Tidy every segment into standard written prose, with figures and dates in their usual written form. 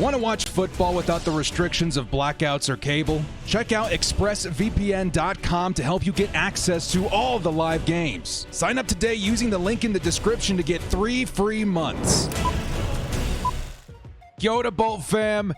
Want to watch football without the restrictions of blackouts or cable? Check out expressvpn.com to help you get access to all the live games. Sign up today using the link in the description to get 3 free months. Yoda Bolt fam,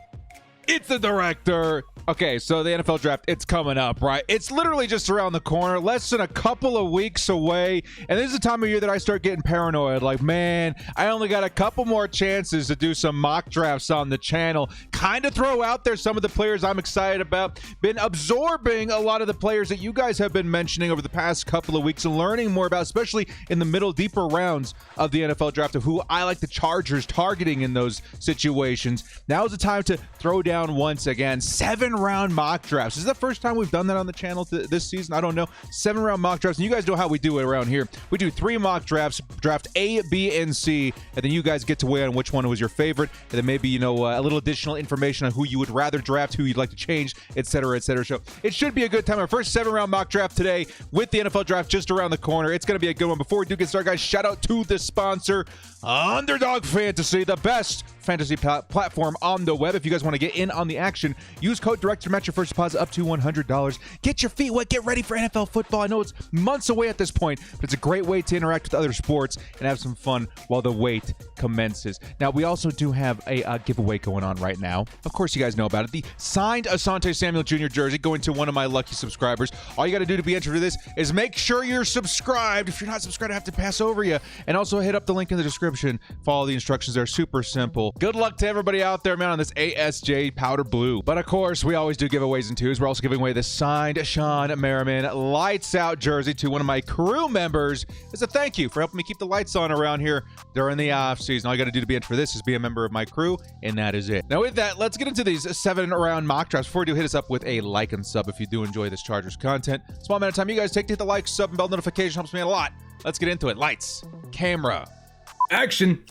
it's the director. Okay, so the NFL draft, it's coming up, right? It's literally just around the corner, less than a couple of weeks away. And this is the time of year that I start getting paranoid. Like, man, I only got a couple more chances to do some mock drafts on the channel. Kind of throw out there some of the players I'm excited about. Been absorbing a lot of the players that you guys have been mentioning over the past couple of weeks and learning more about, especially in the middle, deeper rounds of the NFL draft, of who I like the Chargers targeting in those situations. Now is the time to throw down once again. 7-round mock drafts. This is the first time we've done that on the channel this season. I don't know. 7-round mock drafts. And you guys know how we do it around here. We do 3 mock drafts, draft A, B, and C, and then you guys get to weigh on which one was your favorite, and then maybe, you know, a little additional information on who you would rather draft, who you'd like to change, etc., etc. So it should be a good time. Our first 7-round mock draft today with the NFL draft just around the corner. It's going to be a good one. Before we do get started, guys, shout out to the sponsor, Underdog Fantasy, the best fantasy platform on the web. If you guys want to get in on the action, use code DIRECT to match your first deposit up to $100. Get your feet wet. Get ready for NFL football. I know it's months away at this point, but it's a great way to interact with other sports and have some fun while the wait commences. Now, we also do have a giveaway going on right now. Of course, you guys know about it. The signed Asante Samuel Jr. jersey going to one of my lucky subscribers. All you got to do to be entered for this is make sure you're subscribed. If you're not subscribed, I have to pass over you. And also hit up the link in the description. Follow the instructions. They're super simple. Good luck to everybody out there, man, on this ASJ powder blue. But of course, we always do giveaways in twos. We're also giving away the signed Sean Merriman lights out jersey to one of my crew members as a thank you for helping me keep the lights on around here during the off season. All you got to do to be entered for this is be a member of my crew, and that is it. Now with that, let's get into these 7-round mock drafts. Before we do, hit us up with a like and sub if you do enjoy this Chargers content. Small amount of time you guys take to hit the like, sub, and bell notification. Helps me out a lot. Let's get into it. Lights, camera, action.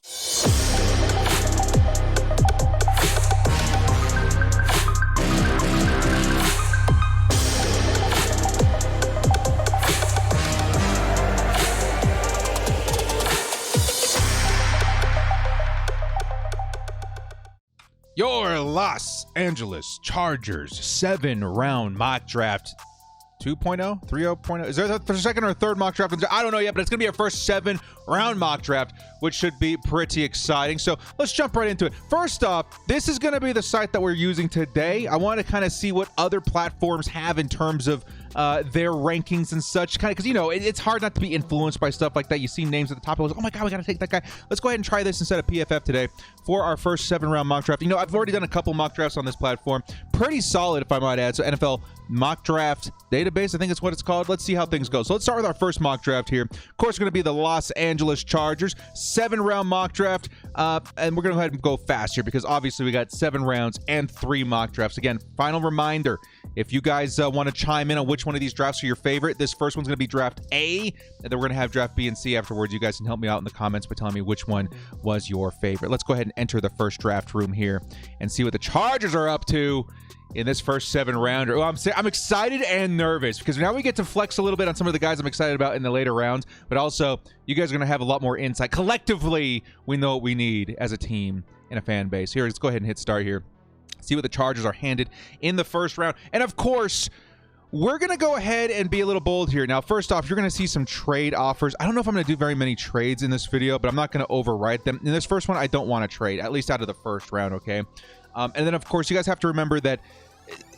Your Los Angeles Chargers 7-round mock draft 2.0, 3.0. Is there a second or third mock draft? I don't know yet, but it's going to be our first 7-round mock draft, which should be pretty exciting. So let's jump right into it. First off, this is going to be the site that we're using today. I want to kind of see what other platforms have in terms of their rankings and such, kind of, because, you know, it's hard not to be influenced by stuff like that. You see names at the top, it was, oh my god, we got to take that guy. Let's go ahead and try this instead of PFF today for our first 7-round mock draft. You know, I've already done a couple mock drafts on this platform. Pretty solid, if I might add. So NFL mock draft database, I think that's what it's called. Let's see how things go. So let's start with our first mock draft here. Of course, we're going to be the Los Angeles Chargers 7-round mock draft, and we're going to go ahead and go fast here because obviously we got 7 rounds and 3 mock drafts. Again, final reminder, if you guys want to chime in on which one of these drafts are your favorite, this first one's going to be draft A, and then we're going to have draft B and C afterwards. You guys can help me out in the comments by telling me which one was your favorite. Let's go ahead and enter the first draft room here and see what the Chargers are up to in this first 7-rounder. Oh, I'm excited and nervous because now we get to flex a little bit on some of the guys I'm excited about in the later rounds, but also you guys are going to have a lot more insight. Collectively, we know what we need as a team and a fan base. Here, let's go ahead and hit start here. See what the Chargers are handed in the first round. And of course, we're going to go ahead and be a little bold here. Now, first off, you're going to see some trade offers. I don't know if I'm going to do very many trades in this video, but I'm not going to overwrite them. In this first one, I don't want to trade, at least out of the first round, okay? And then, of course, you guys have to remember that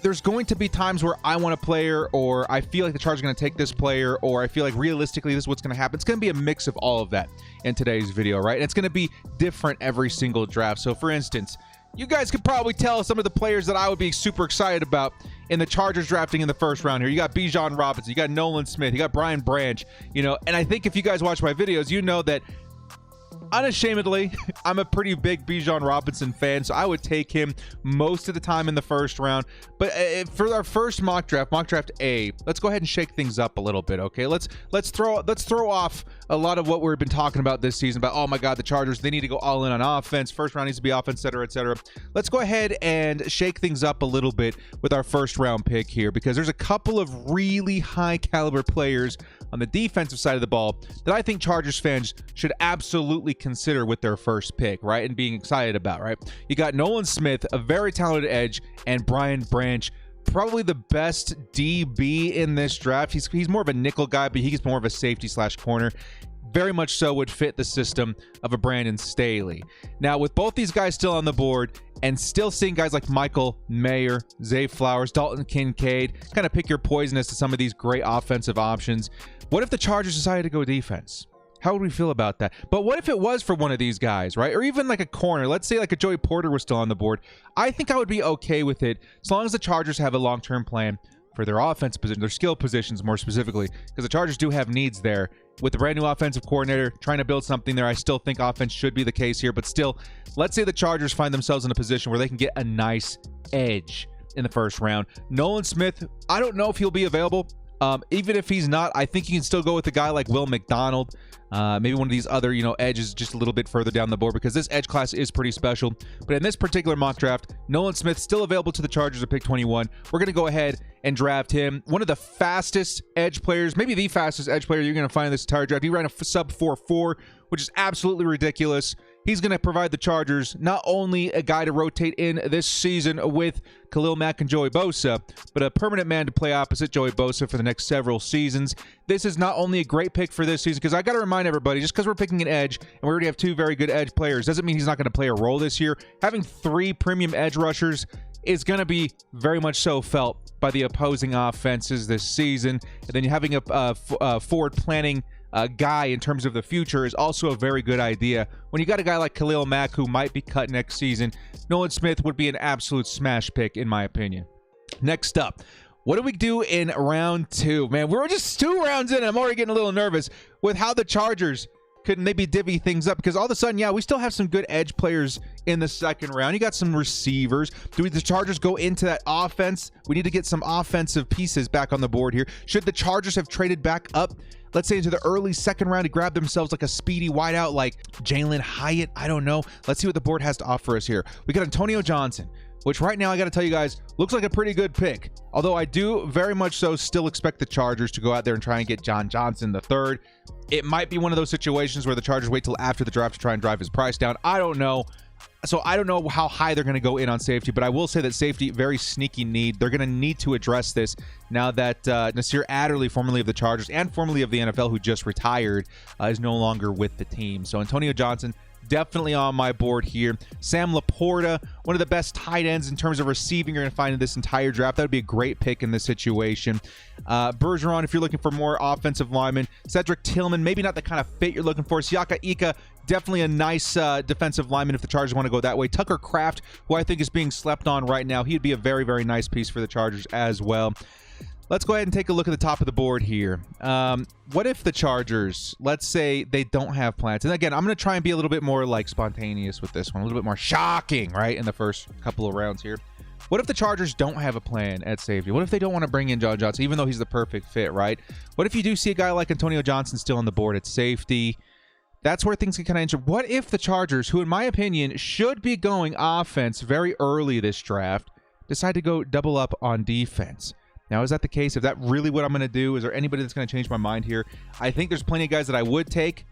there's going to be times where I want a player, or I feel like the Chargers are going to take this player, or I feel like realistically this is what's going to happen. It's going to be a mix of all of that in today's video, right? And it's going to be different every single draft. So, for instance, you guys could probably tell some of the players that I would be super excited about in the Chargers drafting in the first round here. You got Bijan Robinson, you got Nolan Smith, you got Brian Branch, you know, and I think if you guys watch my videos, you know that unashamedly, I'm a pretty big Bijan Robinson fan, so I would take him most of the time in the first round. But for our first mock draft A, let's go ahead and shake things up a little bit, okay? Let's throw off a lot of what we've been talking about this season about, oh my God, the Chargers, they need to go all in on offense. First round needs to be offense, et cetera, et cetera. Let's go ahead and shake things up a little bit with our first round pick here, because there's a couple of really high caliber players on the defensive side of the ball that I think Chargers fans should absolutely consider with their first pick, right? And being excited about, right? You got Nolan Smith, a very talented edge, and Brian Branch, probably the best DB in this draft. He's more of a nickel guy, but he's more of a safety slash corner. Very much so would fit the system of a Brandon Staley. Now, with both these guys still on the board and still seeing guys like Michael Mayer, Zay Flowers, Dalton Kincaid, kind of pick your poison as to some of these great offensive options. What if the Chargers decided to go defense? How would we feel about that? But what if it was for one of these guys, right? Or even like a corner. Let's say like a Joey Porter was still on the board. I think I would be okay with it as long as the Chargers have a long-term plan for their offense position, their skill positions more specifically, because the Chargers do have needs there. With the brand new offensive coordinator trying to build something there, I still think offense should be the case here. But still, let's say the Chargers find themselves in a position where they can get a nice edge in the first round. Nolan Smith, I don't know if he'll be available. Even if he's not, I think you can still go with a guy like Will McDonald. Maybe one of these other, edges just a little bit further down the board, because this edge class is pretty special. But in this particular mock draft, Nolan Smith still available to the Chargers at pick 21. We're going to go ahead and draft him. One of the fastest edge players, maybe the fastest edge player you're going to find in this entire draft. He ran a sub 4.4, which is absolutely ridiculous. He's going to provide the Chargers not only a guy to rotate in this season with Khalil Mack and Joey Bosa, but a permanent man to play opposite Joey Bosa for the next several seasons. This is not only a great pick for this season, because I got to remind everybody, just because we're picking an edge and we already have two very good edge players doesn't mean he's not going to play a role this year. Having three premium edge rushers is going to be very much so felt by the opposing offenses this season. And then having a forward planning guy in terms of the future is also a very good idea. When you got a guy like Khalil Mack who might be cut next season, Nolan Smith would be an absolute smash pick in my opinion. Next up, what do we do in round 2? Man, we're just 2 rounds in and I'm already getting a little nervous with how the Chargers could maybe divvy things up, because all of a sudden, yeah, we still have some good edge players in the second round. You got some receivers. Do the Chargers go into that offense? We need to get some offensive pieces back on the board here. Should the Chargers have traded back up, let's say into the early second round, to grab themselves like a speedy wideout like Jalen Hyatt? I don't know. Let's see what the board has to offer us here. We got Antonio Johnson, which right now I got to tell you guys looks like a pretty good pick. Although I do very much so still expect the Chargers to go out there and try and get John Johnson III. It might be one of those situations where the Chargers wait till after the draft to try and drive his price down. I don't know. So I don't know how high they're going to go in on safety, but I will say that safety, very sneaky need. They're going to need to address this now that Nasir Adderley, formerly of the Chargers and formerly of the NFL, who just retired, is no longer with the team. So Antonio Johnson, definitely on my board here. Sam Laporta, one of the best tight ends in terms of receiving you're going to find in this entire draft. That would be a great pick in this situation. Bergeron, if you're looking for more offensive linemen. Cedric Tillman, maybe not the kind of fit you're looking for. Siaka Ika, definitely a nice defensive lineman if the Chargers want to go that way. Tucker Kraft, who I think is being slept on right now. He'd be a very, very nice piece for the Chargers as well. Let's go ahead and take a look at the top of the board here. What if the Chargers, let's say they don't have plans? And again, I'm going to try and be a little bit more like spontaneous with this one, a little bit more shocking, right, in the first couple of rounds here. What if the Chargers don't have a plan at safety? What if they don't want to bring in John Johnson, even though he's the perfect fit, right? What if you do see a guy like Antonio Johnson still on the board at safety? That's where things get kind of interesting. What if the Chargers, who in my opinion should be going offense very early this draft, decide to go double up on defense? Now, is that the case? Is that really what I'm going to do? Is there anybody that's going to change my mind here? I think there's plenty of guys that I would take,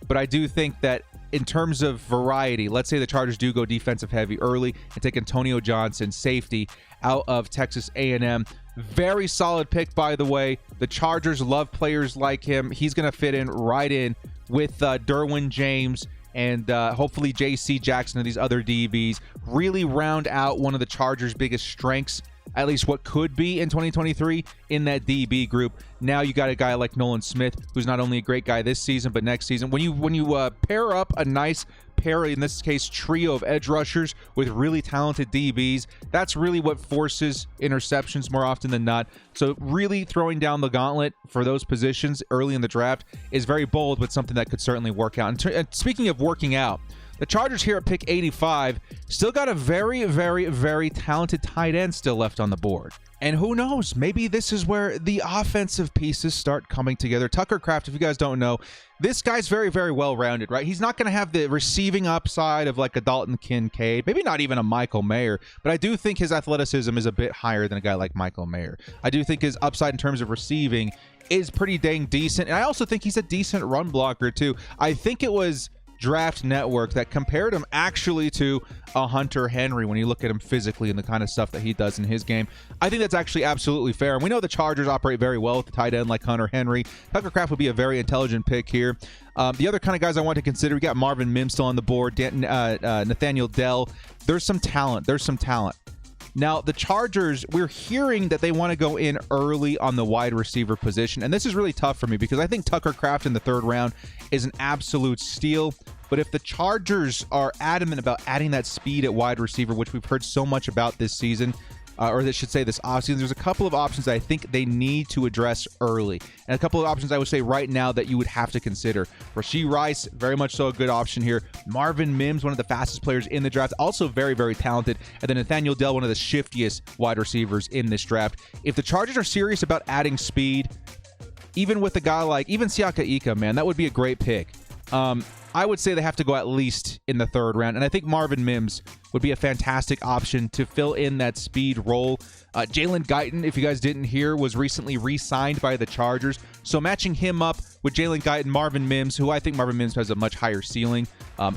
but I do think that in terms of variety, let's say the Chargers do go defensive heavy early and take Antonio Johnson, safety, out of Texas A&M. Very solid pick, by the way. The Chargers love players like him. He's going to fit in right in with Derwin James and hopefully J.C. Jackson and these other DBs. Really round out one of the Chargers' biggest strengths, at least what could be in 2023 in that DB group. Now you got a guy like Nolan Smith, who's not only a great guy this season, but next season. When you pair up a nice pair, in this case, trio of edge rushers with really talented DBs, that's really what forces interceptions more often than not. So really throwing down the gauntlet for those positions early in the draft is very bold, but something that could certainly work out. And speaking of working out, The Chargers here at pick 85 still got a very, very, very talented tight end still left on the board. And who knows, maybe this is where the offensive pieces start coming together. Tucker Kraft, if you guys don't know, this guy's very, very well-rounded, right? He's not going to have the receiving upside of like a Dalton Kincaid, maybe not even a Michael Mayer, but I do think his athleticism is a bit higher than a guy like Michael Mayer. I do think his upside in terms of receiving is pretty dang decent, and I also think he's a decent run blocker too. I think it was Draft Network that compared him actually to a Hunter Henry when you look at him physically and the kind of stuff that he does in his game. I think that's actually absolutely fair. And we know the Chargers operate very well with the tight end like Hunter Henry. Tucker Kraft would be a very intelligent pick here. The other kind of guys I want to consider, we got Marvin Mims still on the board, Nathaniel Dell. There's some talent. Now, the Chargers, we're hearing that they want to go in early on the wide receiver position, and this is really tough for me because I think Tucker Kraft in the 3rd round is an absolute steal. But if the Chargers are adamant about adding that speed at wide receiver, which we've heard so much about this season, or they should say this offseason, there's a couple of options I think they need to address early. And a couple of options I would say right now that you would have to consider. Rashee Rice, very much so a good option here. Marvin Mims, one of the fastest players in the draft, also very, very talented. And then Nathaniel Dell, one of the shiftiest wide receivers in this draft. If the Chargers are serious about adding speed, even with a guy like, even Siaka Ika, man, that would be a great pick. I would say they have to go at least in the 3rd round, and I think Marvin Mims would be a fantastic option to fill in that speed role. Jalen Guyton, if you guys didn't hear, was recently re-signed by the Chargers, so matching him up with Jalen Guyton, Marvin Mims, who I think Marvin Mims has a much higher ceiling.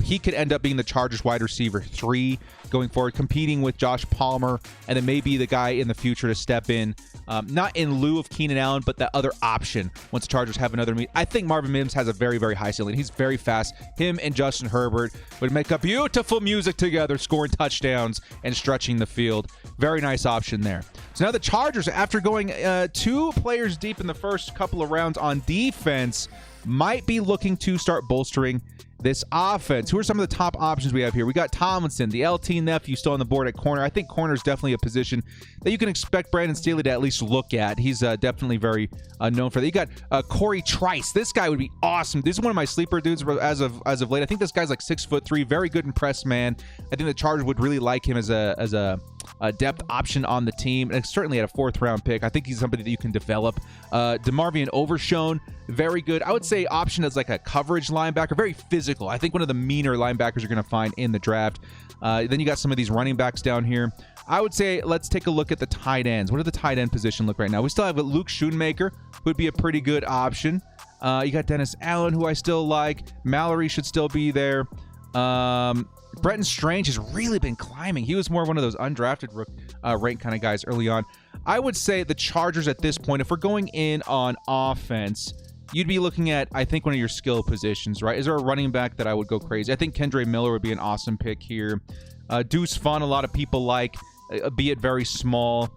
He could end up being the Chargers wide receiver 3 going forward, competing with Josh Palmer, and then maybe the guy in the future to step in, not in lieu of Keenan Allen, but that other option once the Chargers have another meet. I think Marvin Mims has a very, very high ceiling. He's very fast. Him and Justin Herbert would make up beautiful music together, scoring touchdowns and stretching the field. Very nice option there. So now the Chargers, after going 2 players deep in the first couple of rounds on defense, might be looking to start bolstering this offense. Who are some of the top options we have here? We got Tomlinson, the LT nephew, still on the board at corner. I think corner is definitely a position that you can expect Brandon Staley to at least look at. He's definitely very known for that. You got Corey Trice. This guy would be awesome. This is one of my sleeper dudes as of late. I think this guy's like 6'3", very good in press man. I think the Chargers would really like him as a depth option on the team, and certainly at a 4th round pick. I think he's somebody that you can develop. DeMarvion Overshown, very good. I would say option as like a coverage linebacker, very physical. I think one of the meaner linebackers you're going to find in the draft. Then you got some of these running backs down here. I would say let's take a look at the tight ends. What does the tight end position look right now? We still have Luke Schoonmaker, who would be a pretty good option. You got Dennis Allen, who I still like. Mallory should still be there. Brenton Strange has really been climbing. He was more one of those undrafted rank kind of guys early on. I would say the Chargers at this point, if we're going in on offense, you'd be looking at, I think, one of your skill positions, right? Is there a running back that I would go crazy? I think Kendre Miller would be an awesome pick here. Deuce Vaughn, a lot of people like, be it very small.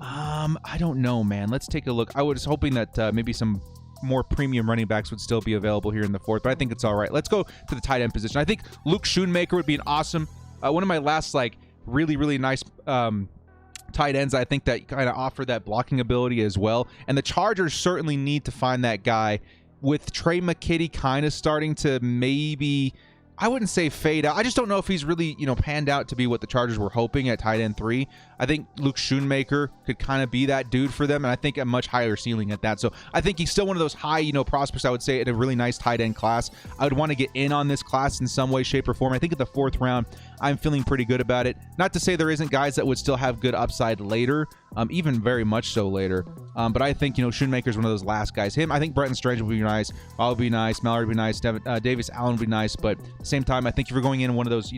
I don't know, man. Let's take a look. I was hoping that maybe some more premium running backs would still be available here in the 4th, but I think it's all right. Let's go to the tight end position. I think Luke Schoonmaker would be an awesome, one of my last like really, really nice tight ends, I think, that kind of offer that blocking ability as well. And the Chargers certainly need to find that guy, with Trey McKitty kind of starting to maybe, I wouldn't say fade out. I just don't know if he's really, panned out to be what the Chargers were hoping at tight end 3. I think Luke Schoonmaker could kind of be that dude for them, and I think a much higher ceiling at that. So I think he's still one of those high, prospects, I would say, in a really nice tight end class. I would want to get in on this class in some way, shape, or form. I think at the 4th round, I'm feeling pretty good about it. Not to say there isn't guys that would still have good upside later, even very much so later. But I think, Schoonmaker's one of those last guys. I think Brenton Strange would be nice. Paul would be nice. Mallory would be nice. Davis Allen would be nice. But at the same time, I think if you're going in one of those,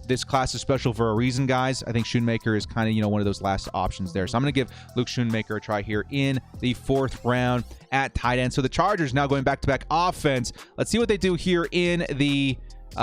this class is special for a reason, guys, I think Schoonmaker is kind of, one of those last options there. So I'm going to give Luke Schoonmaker a try here in the 4th round at tight end. So the Chargers now going back-to-back offense. Let's see what they do here in the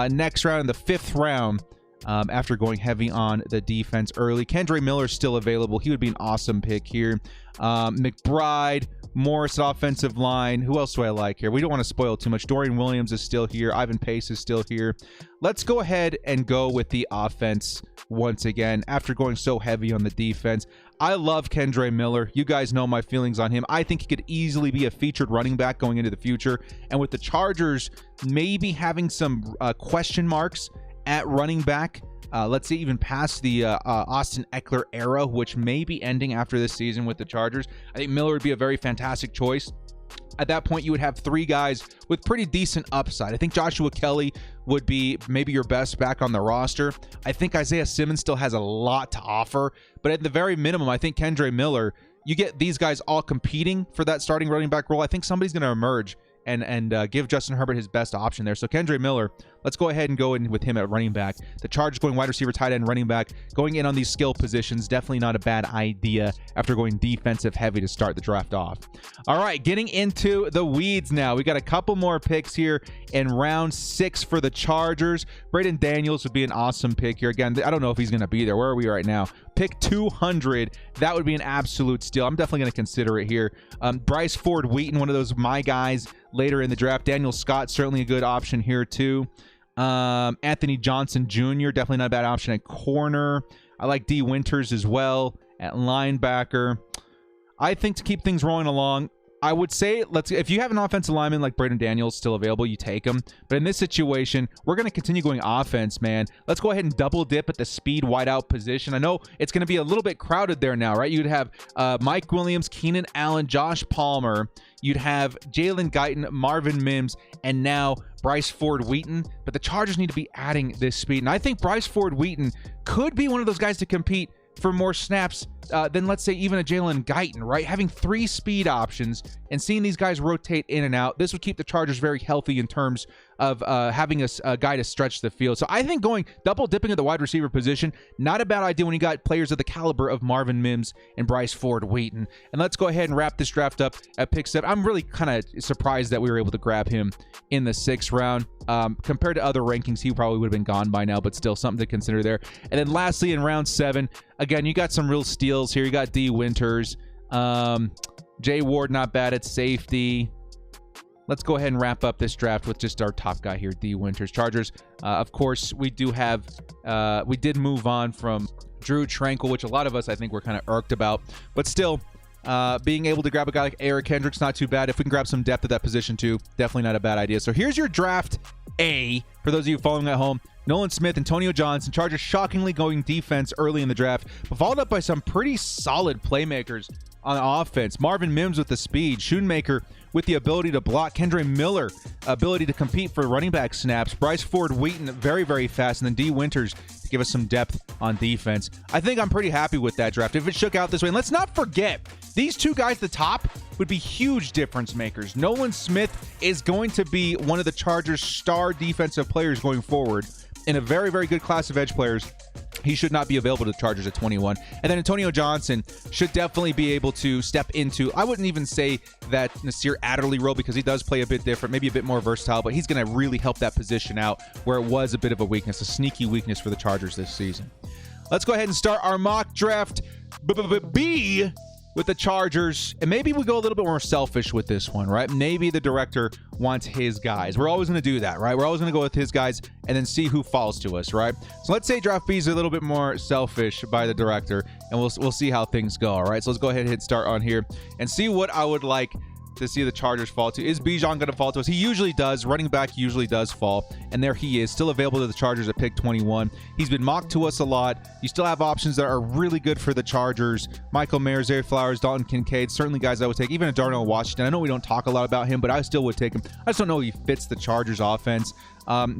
next round, in the 5th round. After going heavy on the defense early. Kendre Miller is still available. He would be an awesome pick here. McBride, Morris at offensive line. Who else do I like here? We don't want to spoil too much. Dorian Williams is still here. Ivan Pace is still here. Let's go ahead and go with the offense once again after going so heavy on the defense. I love Kendre Miller. You guys know my feelings on him. I think he could easily be a featured running back going into the future. And with the Chargers maybe having some question marks at running back. Let's say even past the Austin Eckler era, which may be ending after this season with the Chargers. I think Miller would be a very fantastic choice. At that point, you would have 3 guys with pretty decent upside. I think Joshua Kelly would be maybe your best back on the roster. I think Isaiah Simmons still has a lot to offer, but at the very minimum, I think Kendre Miller, you get these guys all competing for that starting running back role. I think somebody's going to emerge and give Justin Herbert his best option there. So Kendre Miller, let's go ahead and go in with him at running back. The Chargers going wide receiver, tight end, running back, going in on these skill positions, definitely not a bad idea after going defensive heavy to start the draft off. All right, getting into the weeds now. We got a couple more picks here in round 6 for the Chargers. Braden Daniels would be an awesome pick here. Again, I don't know if he's going to be there. Where are we right now? Pick 200. That would be an absolute steal. I'm definitely going to consider it here. Bryce Ford Wheaton, one of those my guys later in the draft. Daniel Scott, certainly a good option here too. Anthony Johnson Jr., definitely not a bad option at corner. I like D. Winters as well at linebacker. I think to keep things rolling along, I would say if you have an offensive lineman like Braden Daniels still available, you take him. But in this situation, we're going to continue going offense, man. Let's go ahead and double dip at the speed wideout position. I know it's going to be a little bit crowded there now, right? You'd have Mike Williams, Keenan Allen, Josh Palmer. You'd have Jalen Guyton, Marvin Mims, and now Bryce Ford Wheaton. But the Chargers need to be adding this speed. And I think Bryce Ford Wheaton could be one of those guys to compete for more snaps than, let's say, even a Jalen Guyton, right? Having 3 speed options and seeing these guys rotate in and out, this would keep the Chargers very healthy in terms of having a guy to stretch the field. So I think going double dipping at the wide receiver position, not a bad idea when you got players of the caliber of Marvin Mims and Bryce Ford Wheaton. And let's go ahead and wrap this draft up at pick 7. I'm really kind of surprised that we were able to grab him in the 6th round. Compared to other rankings, he probably would have been gone by now, but still something to consider there. And then lastly, in round 7, again, you got some real steals here. You got D. Winters. Jay Ward, not bad at safety. Let's go ahead and wrap up this draft with just our top guy here, D. Winters. Chargers, of course, we did move on from Drew Tranquil, which a lot of us, I think, were kind of irked about. But still, being able to grab a guy like Eric Kendricks, not too bad. If we can grab some depth at that position too, definitely not a bad idea. So here's your draft A. For those of you following at home, Nolan Smith, Antonio Johnson, Chargers shockingly going defense early in the draft, but followed up by some pretty solid playmakers on offense. Marvin Mims with the speed, Schoonmaker with the ability to block, Kendre Miller, ability to compete for running back snaps, Bryce Ford Wheaton, very, very fast, and then D. Winters to give us some depth on defense. I think I'm pretty happy with that draft if it shook out this way. And let's not forget, these 2 guys at the top would be huge difference makers. Nolan Smith is going to be one of the Chargers' star defensive players going forward in a very, very good class of edge players. He should not be available to the Chargers at 21. And then Antonio Johnson should definitely be able to step into, I wouldn't even say that Nasir Adderley role because he does play a bit different, maybe a bit more versatile, but he's going to really help that position out where it was a bit of a weakness, a sneaky weakness for the Chargers this season. Let's go ahead and start our mock draft B with the Chargers, and maybe we go a little bit more selfish with this one, right? Maybe the director wants his guys. We're always going to do that, right? We're always going to go with his guys and then see who falls to us, right? So let's say draft B is a little bit more selfish by the director, and we'll see how things go, all right? So let's go ahead and hit start on here and see what I would like to see the Chargers fall to. Is Bijan going to fall to us? He usually does. Running back usually does fall. And there he is, still available to the Chargers at pick 21. He's been mocked to us a lot. You still have options that are really good for the Chargers. Michael Mayer, Zay Flowers, Dalton Kincaid, certainly guys I would take. Even a Darnell Washington. I know we don't talk a lot about him, but I still would take him. I just don't know if he fits the Chargers offense.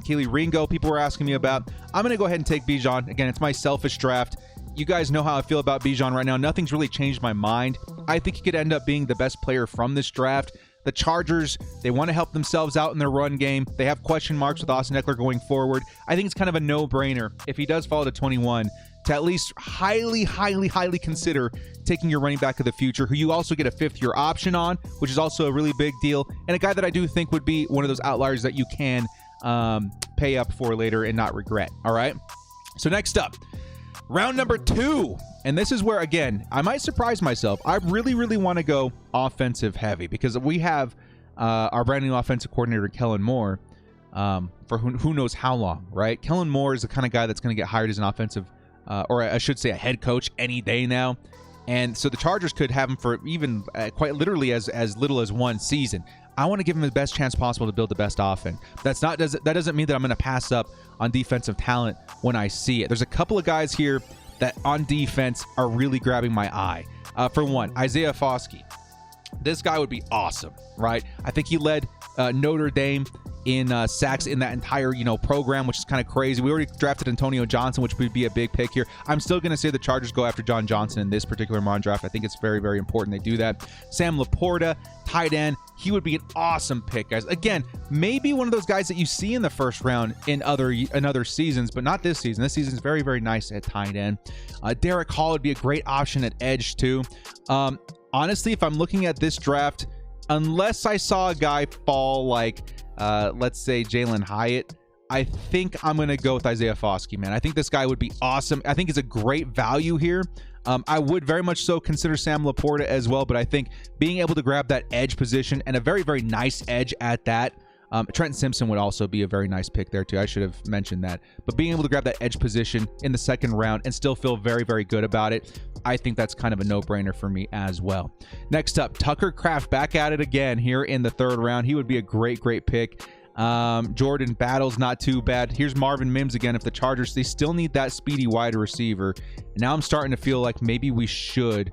Keely Ringo, people were asking me about. I'm going to go ahead and take Bijan. Again, it's my selfish draft. You guys know how I feel about Bijan right now. Nothing's really changed my mind. I think he could end up being the best player from this draft. The Chargers, they want to help themselves out in their run game. They have question marks with Austin Eckler going forward. I think it's kind of a no-brainer if he does fall to 21 to at least highly consider taking your running back of the future, who you also get a 5th-year option on, which is also a really big deal, and a guy that I do think would be one of those outliers that you can pay up for later and not regret. All right? So next up, round number 2. And this is where, again, I might surprise myself. I really want to go offensive heavy because we have our brand new offensive coordinator, Kellen Moore, for who knows how long, right? Kellen Moore is the kind of guy that's going to get hired as an offensive, or I should say a head coach any day now. And so the Chargers could have him for even quite literally as little as 1 season. I want to give him the best chance possible to build the best offense. That doesn't mean that I'm going to pass up on defensive talent when I see it. There's a couple of guys here that on defense are really grabbing my eye. For one, Isaiah Foskey. This guy would be awesome, right? I think he led Notre Dame in sacks in that entire, program, which is kind of crazy. We already drafted Antonio Johnson, which would be a big pick here. I'm still going to say the Chargers go after John Johnson in this particular mock draft. I think it's very, very important they do that. Sam Laporta, tight end. He would be an awesome pick, guys. Again, maybe one of those guys that you see in the first round in other seasons, but not this season. This season is very, very nice at tight end. Derek Hall would be a great option at edge too. Honestly, if I'm looking at this draft, unless I saw a guy fall like, let's say Jalen Hyatt, I think I'm going to go with Isaiah Foskey, man. I think this guy would be awesome. I think it's a great value here. I would very much so consider Sam Laporta as well, but I think being able to grab that edge position and a very, very nice edge at that, Trenton Simpson would also be a very nice pick there too. I should have mentioned that. But being able to grab that edge position in the second round and still feel very, very good about it, I think that's kind of a no-brainer for me as well. Next up, Tucker Kraft back at it again here in the third round. He would be a great, great pick. Jordan Battle's not too bad. Here's Marvin Mims again. If the Chargers, they still need that speedy wide receiver. And now I'm starting to feel like maybe we should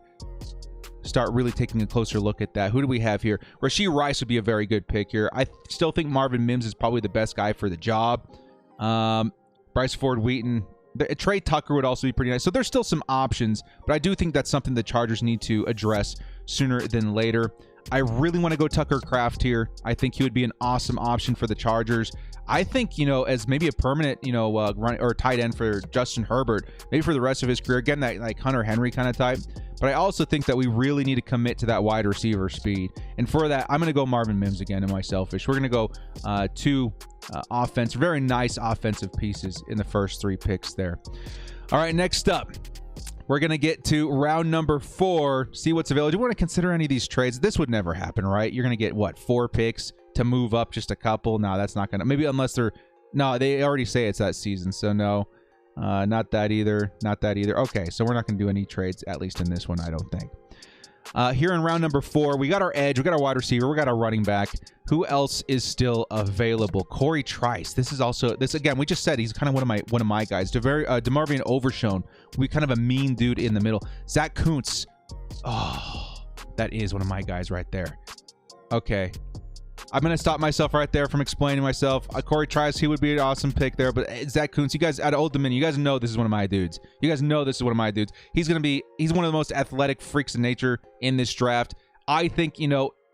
start really taking a closer look at that. Who do we have here? Rashee Rice would be a very good pick here. I still think Marvin Mims is probably the best guy for the job. Bryce Ford Wheaton. Trey Tucker would also be pretty nice. So there's still some options, but I do think that's something the Chargers need to address sooner than later. I really want to go Tucker Kraft here. I think he would be an awesome option for the Chargers. I think, as maybe a permanent, run or tight end for Justin Herbert, maybe for the rest of his career. Again, that like Hunter Henry kind of type. But I also think that we really need to commit to that wide receiver speed. And for that, I'm going to go Marvin Mims again in my selfish. We're going to go two very nice offensive pieces in the first three picks there. All right, next up, we're going to get to round number 4, see what's available. Do you want to consider any of these trades? This would never happen, right? You're going to get, 4 picks to move up just a couple? No, that's not going to. Maybe unless they're. No, they already say it's that season, so no. Not that either. Not that either. Okay, so we're not going to do any trades, at least in this one, I don't think. Here in round number 4, we got our edge, we got our wide receiver, we got our running back. Who else is still available? Corey Trice. This again, we just said he's kind of one of my guys. DeMarvion Overshown, we kind of a mean dude in the middle. Zach Kuntz. Oh, that is one of my guys right there. Okay. I'm going to stop myself right there from explaining myself. Corey Trice, he would be an awesome pick there. But Zach Kuntz, you guys out of Old Dominion, you guys know this is one of my dudes. He's one of the most athletic freaks of nature in this draft. I think,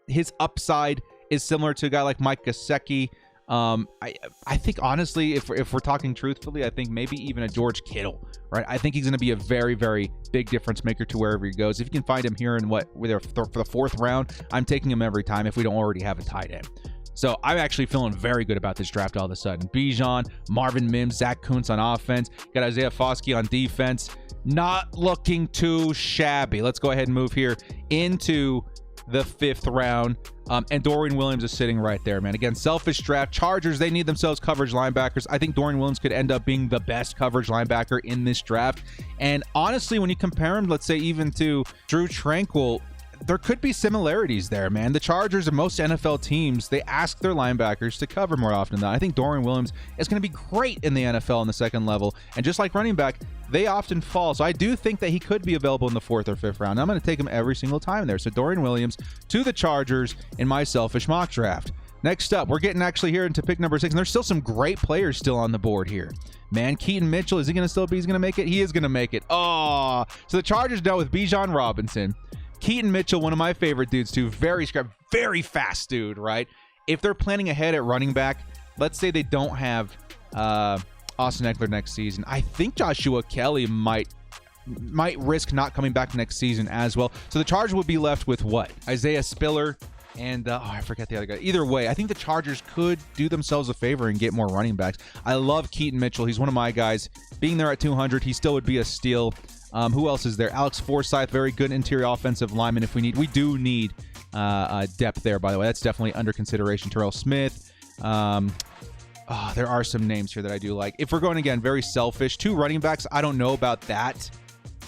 his upside is similar to a guy like Mike Gesicki. I think, honestly, if we're talking truthfully, I think maybe even a George Kittle, right? I think he's going to be a very, very big difference maker to wherever he goes. If you can find him here in for the 4th round, I'm taking him every time if we don't already have a tight end. So I'm actually feeling very good about this draft all of a sudden. Bijan, Marvin Mims, Zach Kuntz on offense. Got Isaiah Foskey on defense. Not looking too shabby. Let's go ahead and move here into the 5th round. And Dorian Williams is sitting right there, man. Again, selfish draft. Chargers, they need themselves coverage linebackers. I think Dorian Williams could end up being the best coverage linebacker in this draft. And honestly, when you compare him, let's say, even to Drew Tranquill, there could be similarities there, man. The Chargers and most NFL teams, they ask their linebackers to cover more often than that. I think Dorian Williams is going to be great in the NFL in the 2nd level. And just like running back, they often fall. So I do think that he could be available in the 4th or 5th round. I'm going to take him every single time there. So Dorian Williams to the Chargers in my selfish mock draft. Next up, we're getting actually here into pick number 6. And there's still some great players still on the board here. Man, Keaton Mitchell, is he going to still be? He's going to make it? He is going to make it. Oh, so the Chargers dealt with Bijan Robinson. Keaton Mitchell, one of my favorite dudes too. Very fast dude, right? If they're planning ahead at running back, let's say they don't have Austin Eckler next season, I think Joshua Kelly might risk not coming back next season as well. So the Chargers would be left with what? Isaiah Spiller and I forget the other guy. Either way, I think the Chargers could do themselves a favor and get more running backs. I love Keaton Mitchell. He's one of my guys. Being there at 200, he still would be a steal. Who else is there? Alex Forsyth, very good interior offensive lineman if we need. We do need depth there, by the way. That's definitely under consideration. Terrell Smith. There are some names here that I do like. If we're going, again, very selfish, 2 running backs, I don't know about that.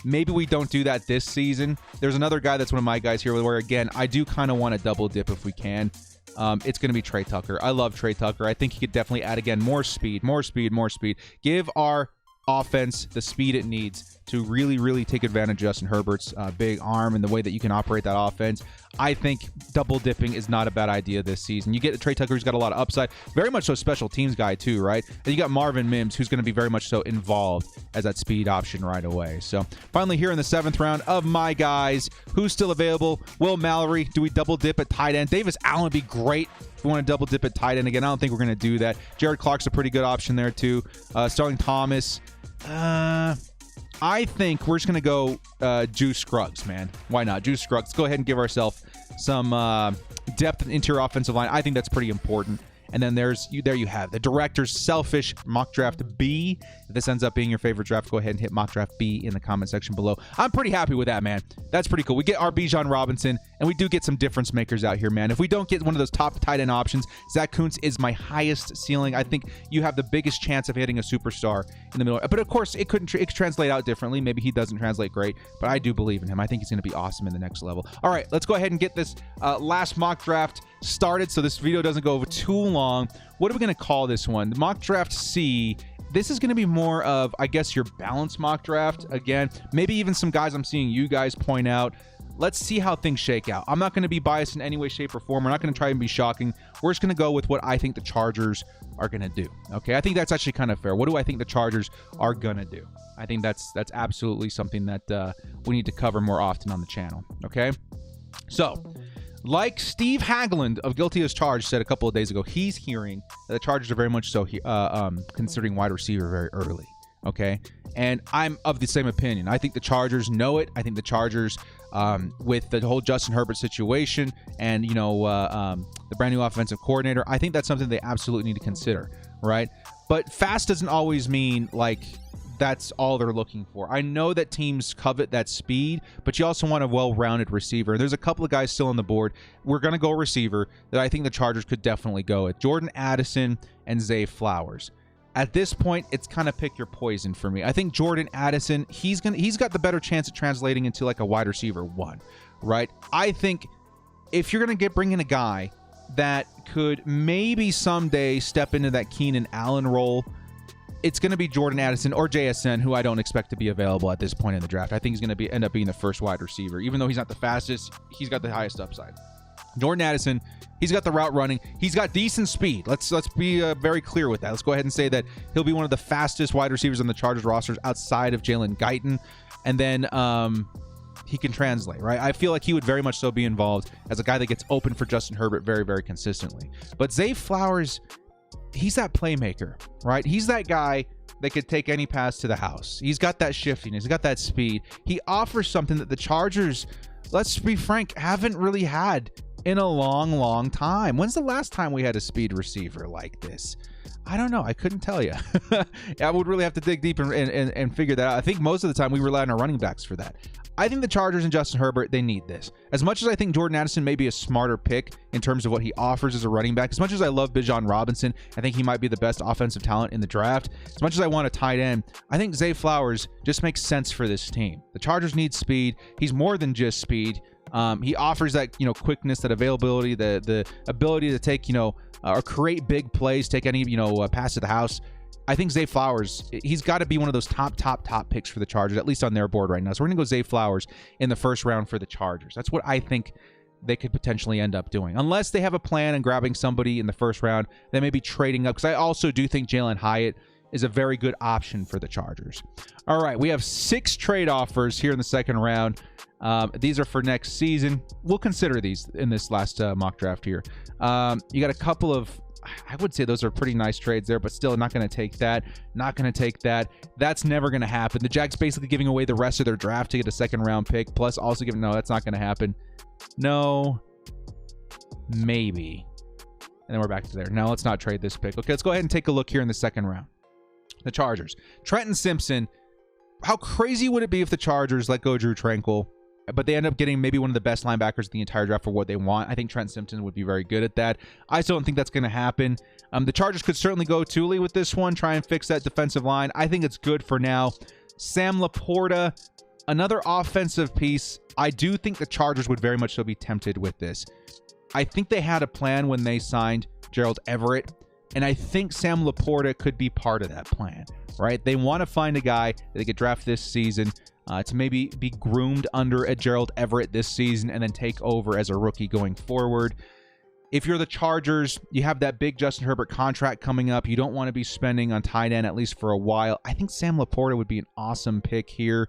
Maybe we don't do that this season. There's another guy that's one of my guys here where, again, I do kind of want to double dip if we can. it's going to be Trey Tucker. I love Trey Tucker. I think he could definitely add, again, more speed. Give our offense the speed it needs to really, really take advantage of Justin Herbert's big arm and the way that you can operate that offense. I think double dipping is not a bad idea this season. You get Trey Tucker, who's got a lot of upside, very much so special teams guy too, right? And you got Marvin Mims, who's going to be very much so involved as that speed option right away. So finally here in the 7th round of my guys, who's still available? Will Mallory. Do we double dip at tight end? Davis Allen would be great if we want to double dip at tight end. Again, I don't think we're going to do that. Jared Clark's a pretty good option there too. Sterling Thomas. I think we're just going to go Juice Scruggs, man. Why not? Juice Scruggs. Let's go ahead and give ourselves some depth in interior offensive line. I think that's pretty important. And then there you have the director's selfish mock draft B. If this ends up being your favorite draft, go ahead and hit mock draft B in the comment section below. I'm pretty happy with that, man. That's pretty cool. We get our Bijan Robinson, and we do get some difference makers out here, man. If we don't get one of those top tight end options, Zach Kuntz is my highest ceiling. I think you have the biggest chance of hitting a superstar in the middle. But of course, it could translate out differently. Maybe he doesn't translate great, but I do believe in him. I think he's going to be awesome in the next level. All right, let's go ahead and get this last mock draft started so this video doesn't go over too long. What are we going to call this one? The mock draft C. This is going to be more of, I guess, your balanced mock draft. Again, maybe even some guys I'm seeing you guys point out. Let's see how things shake out. I'm not going to be biased in any way, shape, or form. We're not going to try and be shocking. We're just going to go with what I think the Chargers are going to do. Okay, I think that's actually kind of fair. What do I think the Chargers are going to do? I think that's absolutely something that we need to cover more often on the channel. Okay, so like Steve Haglund of Guilty as Charged said a couple of days ago, he's hearing that the Chargers are very much so considering wide receiver very early. Okay, and I'm of the same opinion. I think the Chargers know it. I think the Chargers, with the whole Justin Herbert situation and the brand new offensive coordinator, I think that's something they absolutely need to consider, right? But fast doesn't always mean like that's all they're looking for. I know that teams covet that speed, but you also want a well-rounded receiver. There's a couple of guys still on the board. We're going to go receiver that I think the Chargers could definitely go with. Jordan Addison and Zay Flowers. At this point, it's kind of pick your poison for me. I think Jordan Addison, he's got the better chance of translating into like a wide receiver 1, right? I think if you're going to bring in a guy that could maybe someday step into that Keenan Allen role, it's going to be Jordan Addison or JSN, who I don't expect to be available at this point in the draft. I think he's going to end up being the first wide receiver. Even though he's not the fastest, he's got the highest upside. Jordan Addison, he's got the route running. He's got decent speed. Let's be very clear with that. Let's go ahead and say that he'll be one of the fastest wide receivers on the Chargers rosters outside of Jalen Guyton. And then he can translate, right? I feel like he would very much so be involved as a guy that gets open for Justin Herbert very, very consistently. But Zay Flowers, he's that playmaker, right? He's that guy that could take any pass to the house. He's got that shiftiness. He's got that speed. He offers something that the Chargers, let's be frank, haven't really had in a long, long time. When's the last time we had a speed receiver like this? I don't know. I couldn't tell you. I would really have to dig deep and figure that out. I think most of the time we rely on our running backs for that. I think the Chargers and Justin Herbert, they need this. As much as I think Jordan Addison may be a smarter pick in terms of what he offers as a running back, as much as I love Bijan Robinson, I think he might be the best offensive talent in the draft. As much as I want a tight end, I think Zay Flowers just makes sense for this team. The Chargers need speed. He's more than just speed. He offers that, quickness, that availability, the ability to take, or create big plays, take any, pass to the house. I think Zay Flowers, he's got to be one of those top picks for the Chargers, at least on their board right now. So we're going to go Zay Flowers in the first round for the Chargers. That's what I think they could potentially end up doing. Unless they have a plan and grabbing somebody in the first round, they may be trading up. Because I also do think Jalen Hyatt is a very good option for the Chargers. All right, we have 6 trade offers here in the second round. These are for next season. We'll consider these in this last mock draft here. You got a couple of, I would say those are pretty nice trades there, but still not going to take that. Not going to take that. That's never going to happen. The Jags basically giving away the rest of their draft to get a second round pick, plus also giving, no, that's not going to happen. No, maybe. And then we're back to there. Now let's not trade this pick. Okay, let's go ahead and take a look here in the second round. The Chargers. Trenton Simpson. How crazy would it be if the Chargers let go Drew Tranquill, but they end up getting maybe one of the best linebackers in the entire draft for what they want? I think Trent Simpson would be very good at that. I still don't think that's going to happen. The Chargers could certainly go Thule with this one, try and fix that defensive line. I think it's good for now. Sam Laporta, another offensive piece. I do think the Chargers would very much so be tempted with this. I think they had a plan when they signed Gerald Everett, and I think Sam Laporta could be part of that plan, right? They want to find a guy that they could draft this season to maybe be groomed under a Gerald Everett this season and then take over as a rookie going forward. If you're the Chargers, you have that big Justin Herbert contract coming up. You don't want to be spending on tight end, at least for a while. I think Sam Laporta would be an awesome pick here.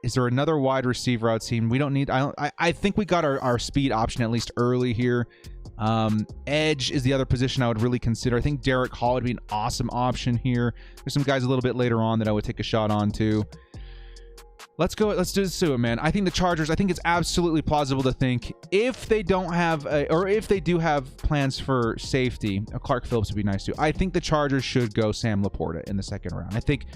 Is there another wide receiver I'd seen? We don't need... I think we got our speed option at least early here. Edge is the other position I would really consider. I think Derek Hall would be an awesome option here. There's some guys a little bit later on that I would take a shot on too. Let's go. Let's do this to it, man. I think the Chargers, I think it's absolutely plausible to think if they don't have, or if they do have plans for safety, Clark Phillips would be nice too. I think the Chargers should go Sam Laporta in the second round. I think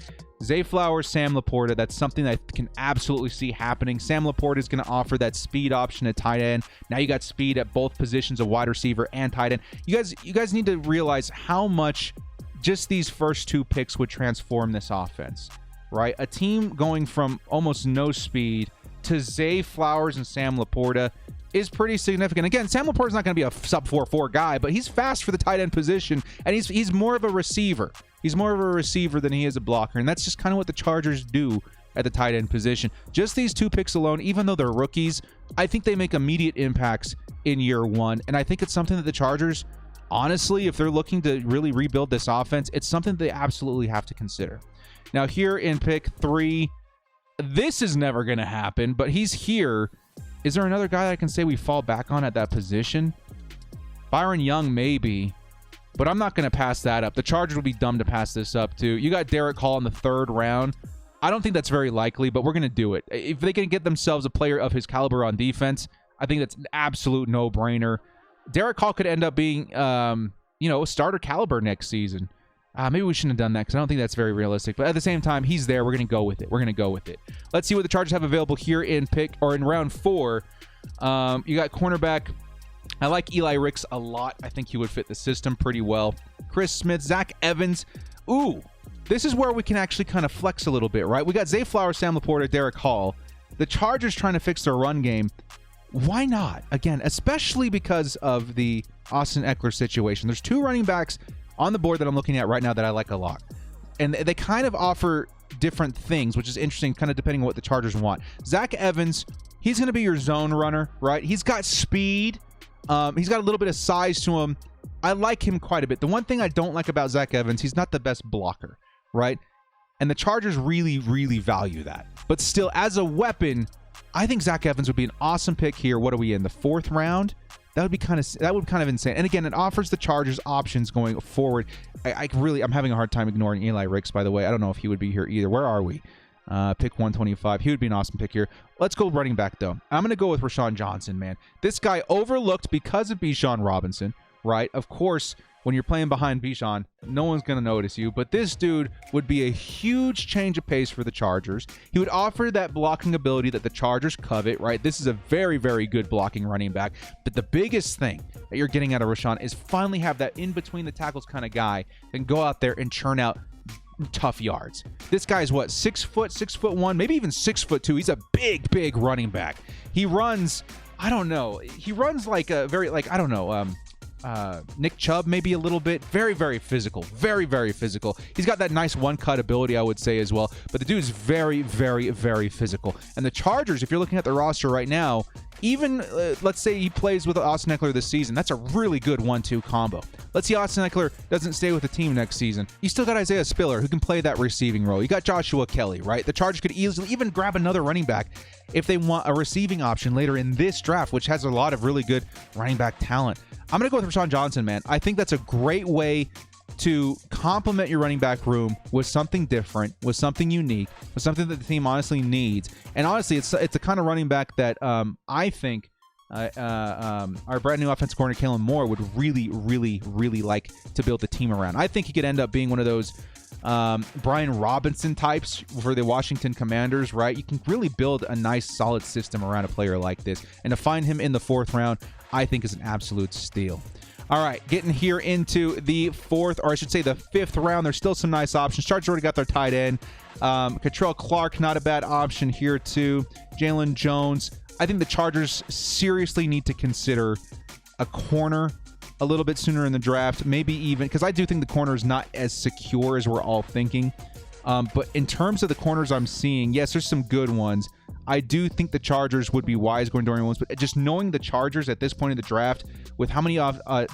Zay Flowers, Sam Laporta, that's something that I can absolutely see happening. Sam Laporta is going to offer that speed option at tight end. Now you got speed at both positions of wide receiver and tight end. You guys need to realize how much just these first two picks would transform this offense. Right? A team going from almost no speed to Zay Flowers and Sam Laporta is pretty significant. Again, Sam Laporta's not going to be a sub 4.4 guy, but he's fast for the tight end position, and he's more of a receiver. He's more of a receiver than he is a blocker, and that's just kind of what the Chargers do at the tight end position. Just these two picks alone, even though they're rookies, I think they make immediate impacts in year one, and I think it's something that the Chargers, honestly, if they're looking to really rebuild this offense, it's something they absolutely have to consider. Now, here in pick 3, this is never going to happen, but he's here. Is there another guy that I can say we fall back on at that position? Byron Young, maybe, but I'm not going to pass that up. The Chargers would be dumb to pass this up, too. You got Derek Hall in the 3rd round. I don't think that's very likely, but we're going to do it. If they can get themselves a player of his caliber on defense, I think that's an absolute no-brainer. Derek Hall could end up being, starter caliber next season. Maybe we shouldn't have done that because I don't think that's very realistic. But at the same time, he's there. We're going to go with it. Let's see what the Chargers have available here in round 4. You got cornerback. I like Eli Ricks a lot. I think he would fit the system pretty well. Chris Smith, Zach Evans. Ooh, this is where we can actually kind of flex a little bit, right? We got Zay Flowers, Sam Laporta, Derek Hall. The Chargers trying to fix their run game. Why not? Again, especially because of the Austin Eckler situation. There's 2 running backs on the board that I'm looking at right now that I like a lot. And they kind of offer different things, which is interesting, kind of depending on what the Chargers want. Zach Evans, he's going to be your zone runner, right? He's got speed. He's got a little bit of size to him. I like him quite a bit. The one thing I don't like about Zach Evans, he's not the best blocker, right? And the Chargers really, really value that. But still, as a weapon, I think Zach Evans would be an awesome pick here. What are we in, the 4th round? That would be kind of insane. And again, it offers the Chargers options going forward. I'm having a hard time ignoring Eli Ricks, by the way. I don't know if he would be here either. Where are we? Pick 125. He would be an awesome pick here. Let's go running back, though. I'm going to go with Rashawn Johnson, man. This guy overlooked because of Bijan Robinson, right? Of course, when you're playing behind Bijan, no one's going to notice you. But this dude would be a huge change of pace for the Chargers. He would offer that blocking ability that the Chargers covet, right? This is a very, very good blocking running back. But the biggest thing that you're getting out of Rashawn is finally have that in-between the tackles kind of guy and go out there and churn out tough yards. This guy's what, 6'1", maybe even 6'2". He's a big, big running back. He runs, I don't know. He runs like a very, I don't know, Nick Chubb maybe a little bit. Very, very physical. Very, very physical. He's got that nice one-cut ability, I would say, as well. But the dude is very, very, very physical. And the Chargers, if you're looking at the roster right now, even, let's say he plays with Austin Eckler this season, that's a really good 1-2 combo. Let's see Austin Eckler doesn't stay with the team next season. You still got Isaiah Spiller, who can play that receiving role. You got Joshua Kelly, right? The Chargers could easily even grab another running back if they want a receiving option later in this draft, which has a lot of really good running back talent. I'm going to go with Rashawn Johnson, man. I think that's a great way to complement your running back room with something different, with something unique, with something that the team honestly needs. And honestly, it's the kind of running back that I think our brand new offensive coordinator, Kellen Moore, would really, really, really like to build the team around. I think he could end up being one of those Brian Robinson types for the Washington Commanders, right? You can really build a nice, solid system around a player like this. And to find him in the 4th round, I think is an absolute steal. All right, getting here into the 4th, or I should say the 5th round. There's still some nice options. Chargers already got their tight end. Catrell Clark, not a bad option here too. Jalen Jones. I think the Chargers seriously need to consider a corner a little bit sooner in the draft, maybe even because I do think the corner is not as secure as we're all thinking. But in terms of the corners I'm seeing, yes, there's some good ones. I do think the Chargers would be wise going Dorian Williams, but just knowing the Chargers at this point in the draft, with how many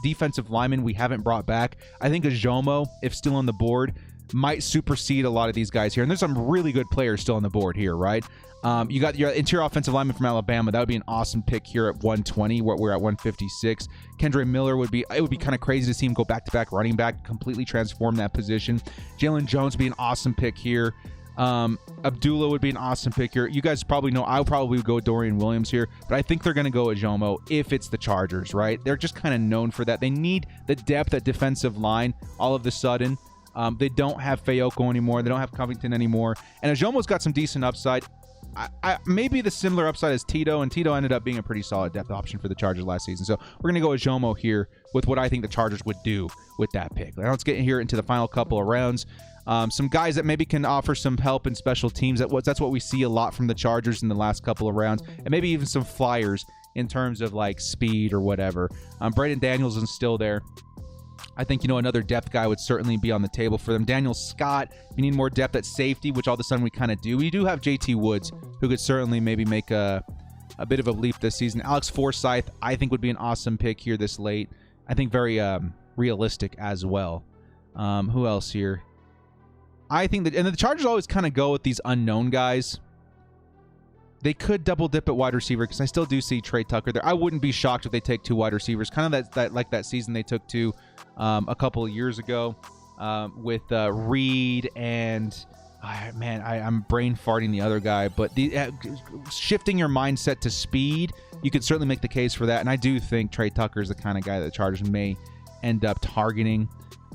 defensive linemen we haven't brought back, I think Ajomo, if still on the board, might supersede a lot of these guys here. And there's some really good players still on the board here, right? You got your interior offensive lineman from Alabama. That would be an awesome pick here at 120. We're at 156. Kendre Miller would be kind of crazy to see him go back-to-back running back, completely transform that position. Jalen Jones would be an awesome pick here. Abdullah would be an awesome pick here. You guys probably know I'll probably go Dorian Williams here, but I think they're going to go Ajomo if it's the Chargers, right? They're just kind of known for that. They need the depth at defensive line all of a sudden. They don't have Fayoko anymore. They don't have Covington anymore. And Ajomo's got some decent upside. Maybe the similar upside as Tito, and Tito ended up being a pretty solid depth option for the Chargers last season. So we're going to go Ajomo here with what I think the Chargers would do with that pick. Now let's get here into the final couple of rounds. Some guys that maybe can offer some help in special teams. That's what we see a lot from the Chargers in the last couple of rounds, and maybe even some flyers in terms of like speed or whatever. Braden Daniels is still there. I think, another depth guy would certainly be on the table for them. Daniel Scott, you need more depth at safety, which all of a sudden we kind of do. We do have JT Woods, who could certainly maybe make a bit of a leap this season. Alex Forsyth, I think, would be an awesome pick here this late. I think very realistic as well. Who else here? I think that, and the Chargers always kind of go with these unknown guys. They could double dip at wide receiver because I still do see Trey Tucker there. I wouldn't be shocked if they take two wide receivers, kind of that like that season they took two a couple of years ago with Reed and I'm brain farting the other guy. But the shifting your mindset to speed, you could certainly make the case for that. And I do think Trey Tucker is the kind of guy that the Chargers may end up targeting.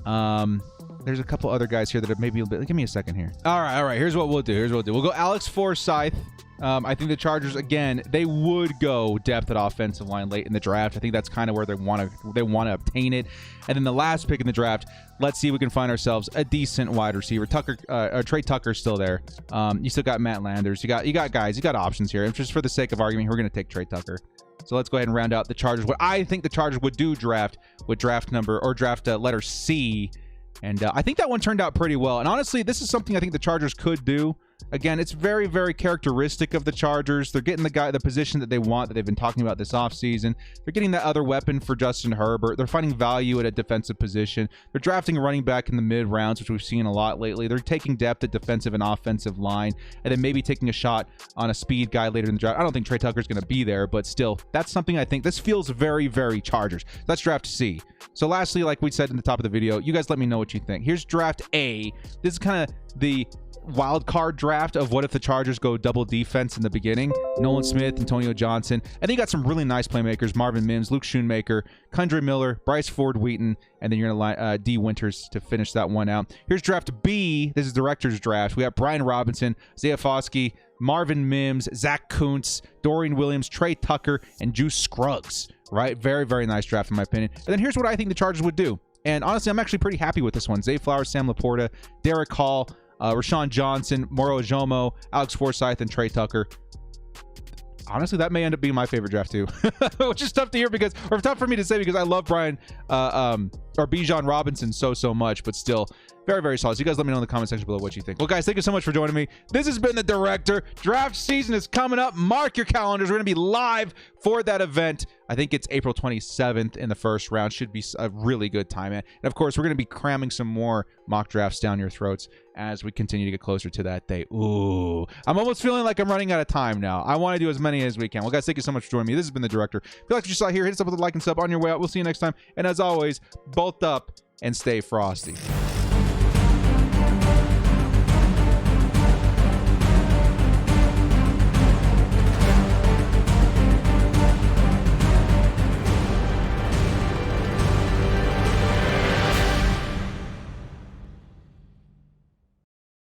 There's a couple other guys here that are maybe a bit. Give me a second here. All right. Here's what we'll do. We'll go Alex Forsyth. I think the Chargers, again, they would go depth at offensive line late in the draft. I think that's kind of where they want to obtain it. And then the last pick in the draft, let's see if we can find ourselves a decent wide receiver. Trey Tucker's still there. You still got Matt Landers. You got guys. You got options here. And just for the sake of argument, we're going to take Trey Tucker. So let's go ahead and round out the Chargers. What I think the Chargers would do draft letter C. And I think that one turned out pretty well. And honestly, this is something I think the Chargers could do. Again, it's very, very characteristic of the Chargers. They're getting the position that they want, that they've been talking about this offseason. They're getting that other weapon for Justin Herbert. They're finding value at a defensive position. They're drafting a running back in the mid rounds, which we've seen a lot lately. They're taking depth at defensive and offensive line, and then maybe taking a shot on a speed guy later in the draft. I don't think Trey Tucker's going to be there, but still, that's something I think. This feels very, very Chargers. Let's draft C. So lastly, like we said in the top of the video, you guys let me know what you think. Here's draft A. This is kind of the wild card draft of what if the Chargers go double defense in the beginning. Nolan Smith, Antonio Johnson. And then you got some really nice playmakers. Marvin Mims, Luke Schoonmaker, Kendre Miller, Bryce Ford Wheaton, and then you're going to D. Winters to finish that one out. Here's draft B. This is director's draft. We got Brian Robinson, Isaiah Foskey, Marvin Mims, Zach Kuntz, Dorian Williams, Trey Tucker, and Juice Scruggs. Right? Very, very nice draft in my opinion. And then here's what I think the Chargers would do. And honestly, I'm actually pretty happy with this one. Zay Flowers, Sam Laporta, Derek Hall, Rashawn Johnson, Moro Ajomo, Alex Forsyth, and Trey Tucker. Honestly, that may end up being my favorite draft too, which is tough to hear or tough for me to say because I love Brian or Bijan Robinson so much, but still very, very solid. So you guys let me know in the comment section below what you think. Well, guys, thank you so much for joining me. This has been The Director. Draft season is coming up. Mark your calendars. We're going to be live for that event. I think it's April 27th in the first round. Should be a really good time. And of course, we're going to be cramming some more mock drafts down your throats as we continue to get closer to that day. Ooh, I'm almost feeling like I'm running out of time now. I want to do as many as we can. Well, guys, thank you so much for joining me. This has been The Director. If you like what you saw here, hit us up with a like and sub on your way out. We'll see you next time. And as always, bolt up and stay frosty.